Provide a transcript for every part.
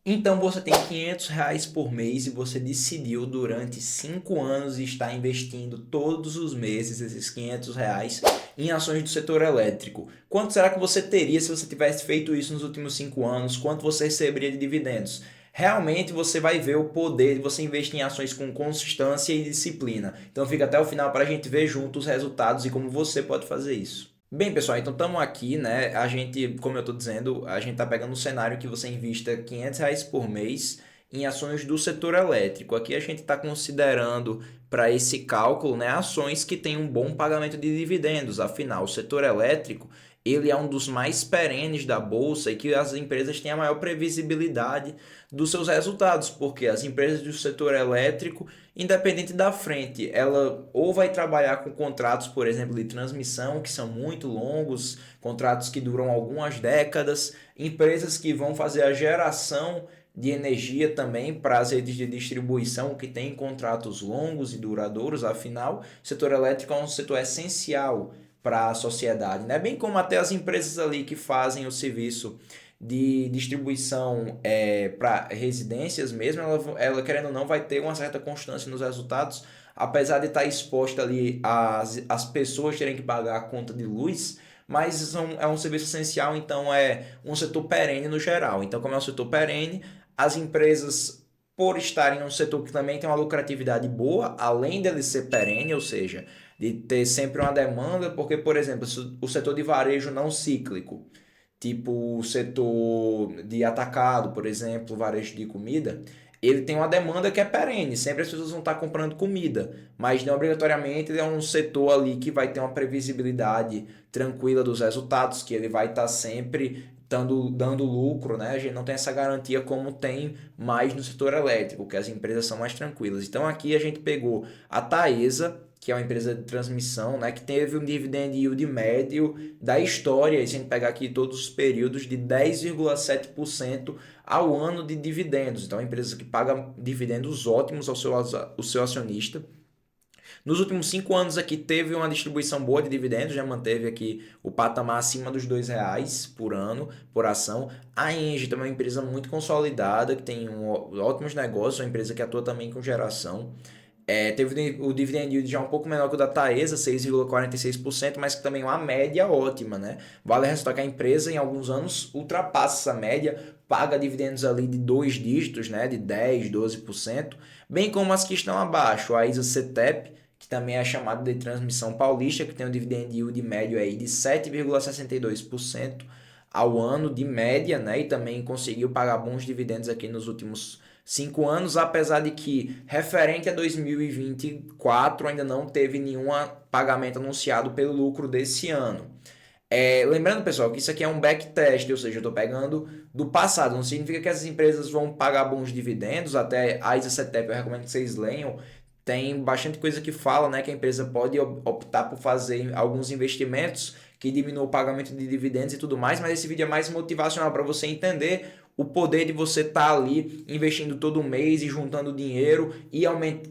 Então você tem R$ 500 por mês e você decidiu durante 5 anos estar investindo todos os meses esses R$ 500 em ações do setor elétrico. Quanto será que você teria se você tivesse feito isso nos últimos 5 anos? Quanto você receberia de dividendos? Realmente você vai ver o poder de você investir em ações com consistência e disciplina. Então fica até o final para a gente ver junto os resultados e como você pode fazer isso. Bem, pessoal, então estamos aqui, né? A gente, como eu estou dizendo, a gente está pegando um cenário que você invista R$ 500 por mês em ações do setor elétrico. Aqui a gente está considerando para esse cálculo, né, ações que têm um bom pagamento de dividendos. Afinal, o setor elétrico ele é um dos mais perenes da bolsa e que as empresas têm a maior previsibilidade dos seus resultados, porque as empresas do setor elétrico, independente da frente, ela ou vai trabalhar com contratos, por exemplo, de transmissão, que são muito longos, contratos que duram algumas décadas, empresas que vão fazer a geração de energia também para as redes de distribuição que têm contratos longos e duradouros. Afinal, o setor elétrico é um setor essencial para a sociedade, né? Bem como até as empresas ali que fazem o serviço de distribuição para residências mesmo, ela querendo ou não vai ter uma certa constância nos resultados, apesar de estar exposta ali as pessoas terem que pagar a conta de luz, mas é um serviço essencial, então é um setor perene no geral. Então, como é um setor perene, as empresas, por estarem em um setor que também tem uma lucratividade boa, além dele ser perene, ou seja, de ter sempre uma demanda, porque, por exemplo, o setor de varejo não cíclico, tipo o setor de atacado, por exemplo, varejo de comida, ele tem uma demanda que é perene, sempre as pessoas vão estar comprando comida, mas não obrigatoriamente ele é um setor ali que vai ter uma previsibilidade tranquila dos resultados, que ele vai estar sempre dando lucro, né? A gente não tem essa garantia como tem mais no setor elétrico, que as empresas são mais tranquilas. Então aqui a gente pegou a Taesa, que é uma empresa de transmissão, né, que teve um dividend yield médio da história, se a gente pegar aqui todos os períodos, de 10,7% ao ano de dividendos. Então, é uma empresa que paga dividendos ótimos ao seu acionista. Nos últimos 5 anos aqui teve uma distribuição boa de dividendos, já manteve aqui o patamar acima dos R$ 2 por ano, por ação. A Engie também é uma empresa muito consolidada, que tem ótimos negócios, uma empresa que atua também com geração. Teve o dividend yield já um pouco menor que o da Taesa, 6,46%, mas que também é uma média ótima, né? Vale ressaltar que a empresa em alguns anos ultrapassa essa média, paga dividendos ali de dois dígitos, né? De 10, 12%, bem como as que estão abaixo, a ISA-CTEP, que também é chamada de Transmissão Paulista, que tem um dividend yield médio aí de 7,62% ao ano de média, né? E também conseguiu pagar bons dividendos aqui nos últimos 5 anos, apesar de que referente a 2024 ainda não teve nenhum pagamento anunciado pelo lucro desse ano. Lembrando, pessoal, que isso aqui é um backtest, ou seja, eu estou pegando do passado. Não significa que essas empresas vão pagar bons dividendos, até a ISA-CTEP eu recomendo que vocês leiam. Tem bastante coisa que fala, né, que a empresa pode optar por fazer alguns investimentos que diminuam o pagamento de dividendos e tudo mais, mas esse vídeo é mais motivacional para você entender o poder de você estar ali investindo todo mês e juntando dinheiro e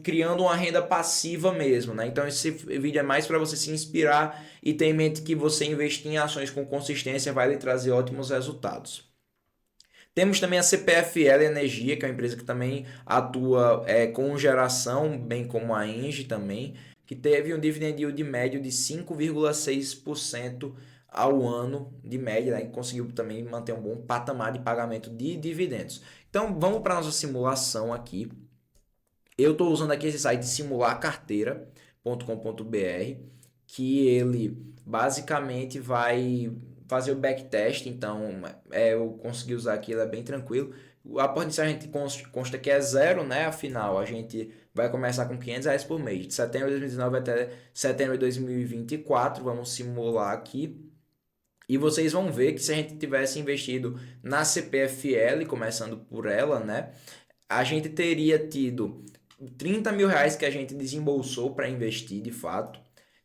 criando uma renda passiva mesmo, né? Então esse vídeo é mais para você se inspirar e ter em mente que você investir em ações com consistência vai lhe trazer ótimos resultados. Temos também a CPFL Energia, que é uma empresa que também atua com geração, bem como a Engie também, que teve um dividend yield médio de 5,6% ao ano de média, né, e conseguiu também manter um bom patamar de pagamento de dividendos. Então vamos para a nossa simulação aqui. Eu estou usando aqui esse site simularcarteira.com.br, que ele basicamente vai fazer o backtest, então eu consegui usar aqui, ele é bem tranquilo. A porta inicial a gente consta que é zero, né? Afinal, a gente vai começar com R$ 500 por mês, de setembro de 2019 até setembro de 2024. Vamos simular aqui. E vocês vão ver que se a gente tivesse investido na CPFL, começando por ela, né? A gente teria tido R$ 30.000 que a gente desembolsou para investir de fato.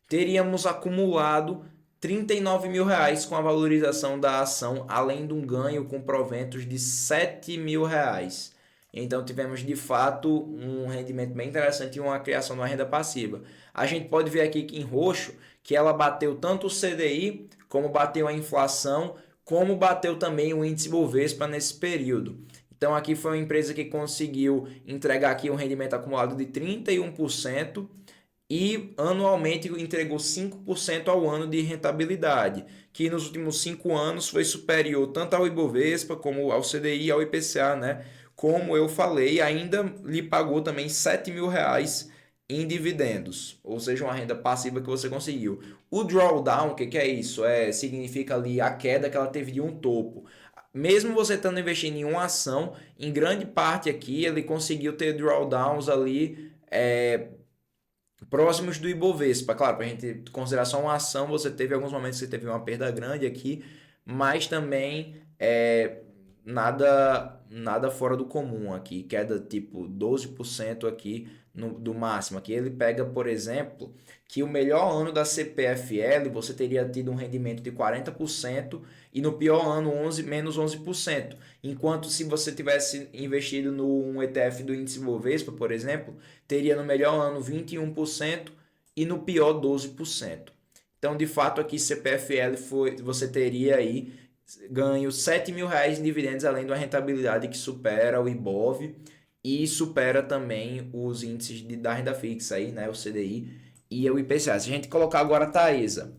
Teríamos acumulado R$ 39.000 com a valorização da ação, além de um ganho com proventos de R$ 7.000. Então tivemos de fato um rendimento bem interessante e uma criação de uma renda passiva. A gente pode ver aqui que em roxo que ela bateu tanto o CDI, como bateu a inflação, como bateu também o índice Bovespa nesse período. Então aqui foi uma empresa que conseguiu entregar aqui um rendimento acumulado de 31% e anualmente entregou 5% ao ano de rentabilidade, que nos últimos 5 anos foi superior tanto ao Ibovespa como ao CDI e ao IPCA, né? Como eu falei, ainda lhe pagou também R$ 7.000 em dividendos, ou seja, uma renda passiva que você conseguiu. O drawdown, o que é isso? Significa ali a queda que ela teve de um topo. Mesmo você estando investindo em uma ação, em grande parte aqui ele conseguiu ter drawdowns ali próximos do Ibovespa. Claro, para a gente considerar só uma ação, você teve alguns momentos que você teve uma perda grande aqui, mas também nada fora do comum aqui, queda tipo 12% aqui do máximo. Aqui ele pega, por exemplo, que o melhor ano da CPFL você teria tido um rendimento de 40% e no pior ano menos 11%. Enquanto se você tivesse investido num ETF do índice Bovespa, por exemplo, teria no melhor ano 21% e no pior 12%. Então, de fato, aqui CPFL você teria aí ganho R$ 7.000 em dividendos, além de uma rentabilidade que supera o Ibov e supera também os índices da renda fixa, aí, né, o CDI e o IPCA. Se a gente colocar agora a Taesa,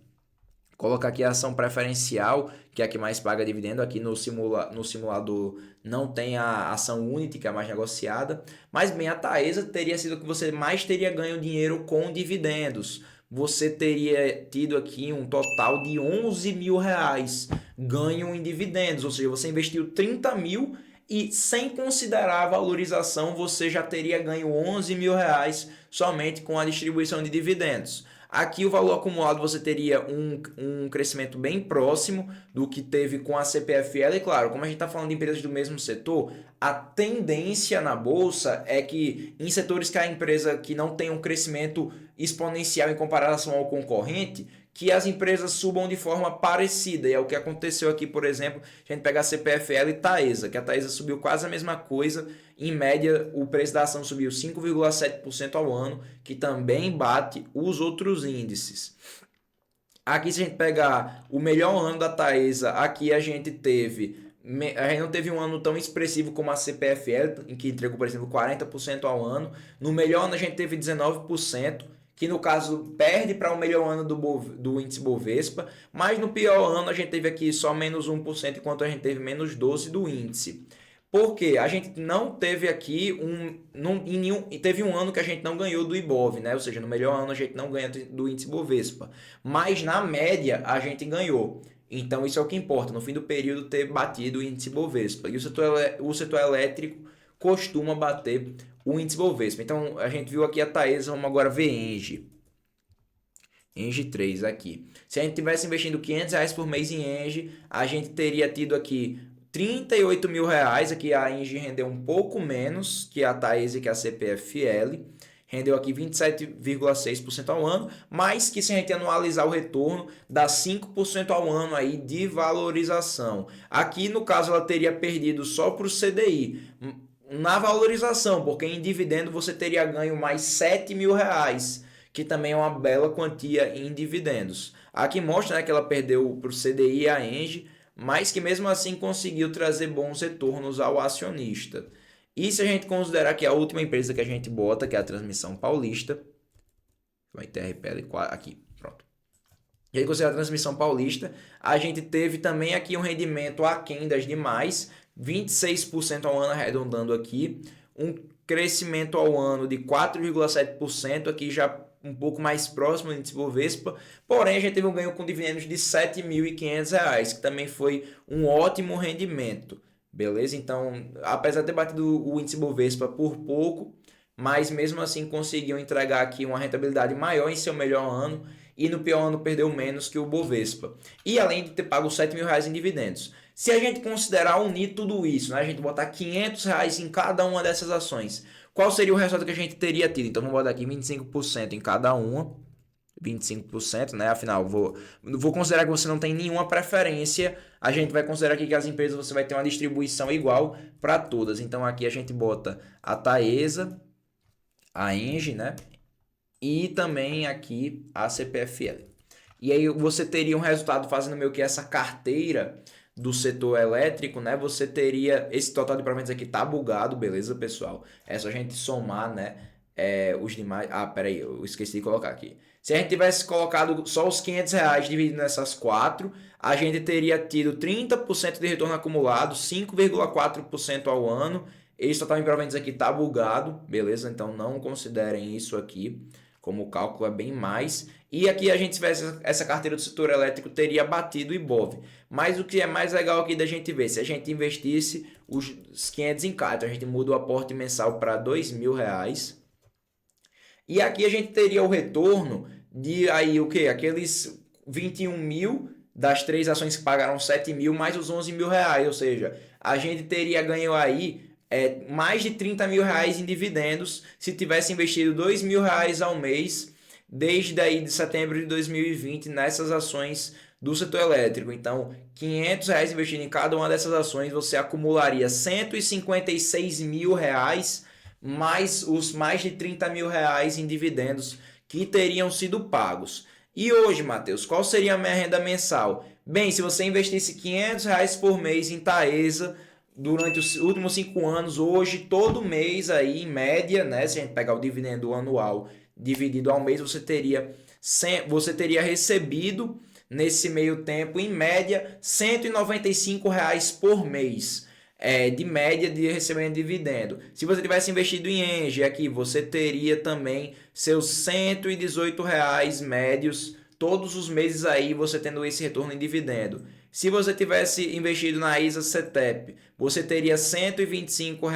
colocar aqui a ação preferencial, que é a que mais paga dividendo, aqui no simulador não tem a ação Unity, que é a mais negociada, mas bem, a Taesa teria sido o que você mais teria ganho dinheiro com dividendos. Você teria tido aqui um total de R$ 11.000 ganho em dividendos, ou seja, você investiu 30 mil e sem considerar a valorização você já teria ganho R$ 11.000 somente com a distribuição de dividendos. Aqui o valor acumulado você teria um crescimento bem próximo do que teve com a CPFL. E claro, como a gente está falando de empresas do mesmo setor, a tendência na bolsa é que em setores que a empresa que não tem um crescimento exponencial em comparação ao concorrente, que as empresas subam de forma parecida. E é o que aconteceu aqui, por exemplo, a gente pega a CPFL e Taesa, que a Taesa subiu quase a mesma coisa. Em média, o preço da ação subiu 5,7% ao ano, que também bate os outros índices. Aqui, se a gente pegar o melhor ano da Taesa, aqui a gente não teve um ano tão expressivo como a CPFL, em que entregou, por exemplo, 40% ao ano. No melhor ano a gente teve 19%, que no caso perde para o melhor ano do índice Bovespa, mas no pior ano a gente teve aqui só menos 1%, enquanto a gente teve menos 12% do índice. Por quê? A gente não teve aqui teve um ano que a gente não ganhou do Ibov, né? Ou seja, no melhor ano a gente não ganha do índice Bovespa, mas na média a gente ganhou. Então isso é o que importa, no fim do período ter batido o índice Bovespa. E o setor elétrico costuma bater o índice Bovespa. Então a gente viu aqui a Taesa, vamos agora ver Engie. Engie 3 aqui. Se a gente tivesse investindo R$ 500 por mês em Engie, a gente teria tido aqui R$ 38.000. Aqui a Engie rendeu um pouco menos que a Taesa e que a CPFL. Rendeu aqui 27,6% ao ano, mas que se a gente anualizar o retorno, dá 5% ao ano aí de valorização. Aqui no caso ela teria perdido só para o CDI na valorização, porque em dividendo você teria ganho mais R$ 7.000, que também é uma bela quantia em dividendos. Aqui mostra, né, que ela perdeu para o CDI e a Engie, mas que mesmo assim conseguiu trazer bons retornos ao acionista. E se a gente considerar que a última empresa que a gente bota, que é a Transmissão Paulista, vai ter RPL aqui, pronto. E aí, considerar a Transmissão Paulista, a gente teve também aqui um rendimento aquém das demais, 26% ao ano arredondando aqui, um crescimento ao ano de 4,7%, aqui já um pouco mais próximo do índice Bovespa, porém a gente teve um ganho com dividendos de R$ 7.500, que também foi um ótimo rendimento. Beleza? Então, apesar de ter batido o índice Bovespa por pouco, mas mesmo assim conseguiu entregar aqui uma rentabilidade maior em seu melhor ano e no pior ano perdeu menos que o Bovespa. E além de ter pago R$ 7.000 em dividendos. Se a gente considerar unir tudo isso, né, a gente botar R$ 500 em cada uma dessas ações, qual seria o resultado que a gente teria tido? Então vamos botar aqui 25% em cada uma. 25%, né? Afinal, vou considerar que você não tem nenhuma preferência. A gente vai considerar aqui que as empresas você vai ter uma distribuição igual para todas. Então aqui a gente bota a Taesa, a Engie, né? E também aqui a CPFL. E aí você teria um resultado fazendo meio que essa carteira do setor elétrico, né, você teria, esse total de proventos aqui tá bugado, beleza, pessoal? É só a gente somar, né, os demais. Ah, peraí, eu esqueci de colocar aqui. Se a gente tivesse colocado só os R$ 500 dividido nessas quatro, a gente teria tido 30% de retorno acumulado, 5,4% ao ano. Esse total de proventos aqui tá bugado, beleza? Então não considerem isso aqui, como o cálculo é bem mais. E aqui a gente tivesse essa carteira do setor elétrico, teria batido o Ibov. Mas o que é mais legal aqui da gente ver, se a gente investisse os 500 em cada, então a gente muda o aporte mensal para R$ 2.000. E aqui a gente teria o retorno de aí o que? Aqueles 21 mil das três ações que pagaram 7 mil mais os 11 mil reais. Ou seja, a gente teria ganho aí mais de 30 mil reais em dividendos se tivesse investido 2 mil reais ao mês desde aí de setembro de 2020 nessas ações do setor elétrico. Então, R$ 500 investido em cada uma dessas ações, você acumularia 156 mil reais mais os mais de 30 mil reais em dividendos que teriam sido pagos. E hoje, Matheus, qual seria a minha renda mensal? Bem, se você investisse R$ 500 por mês em Taesa durante os últimos 5 anos, hoje, todo mês aí, em média, né, se a gente pegar o dividendo anual dividido ao mês, você teria recebido nesse meio tempo, em média, R$ 195 por mês. De média de recebimento de dividendo. Se você tivesse investido em Engie aqui, você teria também seus R$ 118 médios todos os meses aí, você tendo esse retorno em dividendo. Se você tivesse investido na ISA-CETEP, você teria R$ 125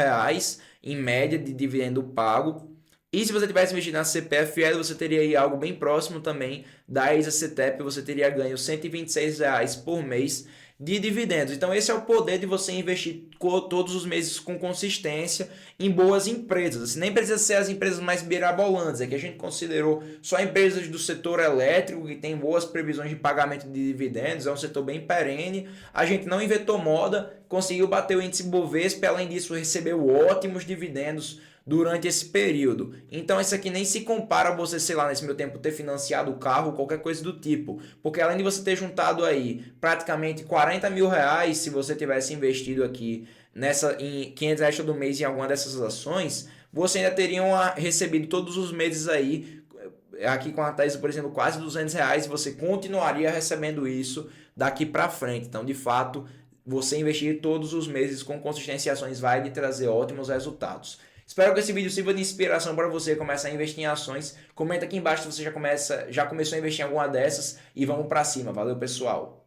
em média de dividendo pago. E se você tivesse investido na CPFL, você teria aí algo bem próximo também da ISA-CETEP, você teria ganho R$ 126 por mês de dividendos. Então esse é o poder de você investir todos os meses com consistência em boas empresas. Nem precisa ser as empresas mais mirabolantes, é que a gente considerou só empresas do setor elétrico que tem boas previsões de pagamento de dividendos, é um setor bem perene. A gente não inventou moda, conseguiu bater o índice Bovespa, além disso recebeu ótimos dividendos durante esse período. Então isso aqui nem se compara a você, sei lá, nesse meu tempo ter financiado o carro, qualquer coisa do tipo. Porque além de você ter juntado aí praticamente 40 mil reais, se você tivesse investido aqui em 500 reais todo mês em alguma dessas ações, você ainda teria recebido todos os meses aí, aqui com a Taesa, por exemplo, quase 200 reais, e você continuaria recebendo isso daqui para frente. Então, de fato, você investir todos os meses com consistência em ações vai lhe trazer ótimos resultados. Espero que esse vídeo sirva de inspiração para você começar a investir em ações. Comenta aqui embaixo se você já começou a investir em alguma dessas e vamos para cima. Valeu, pessoal!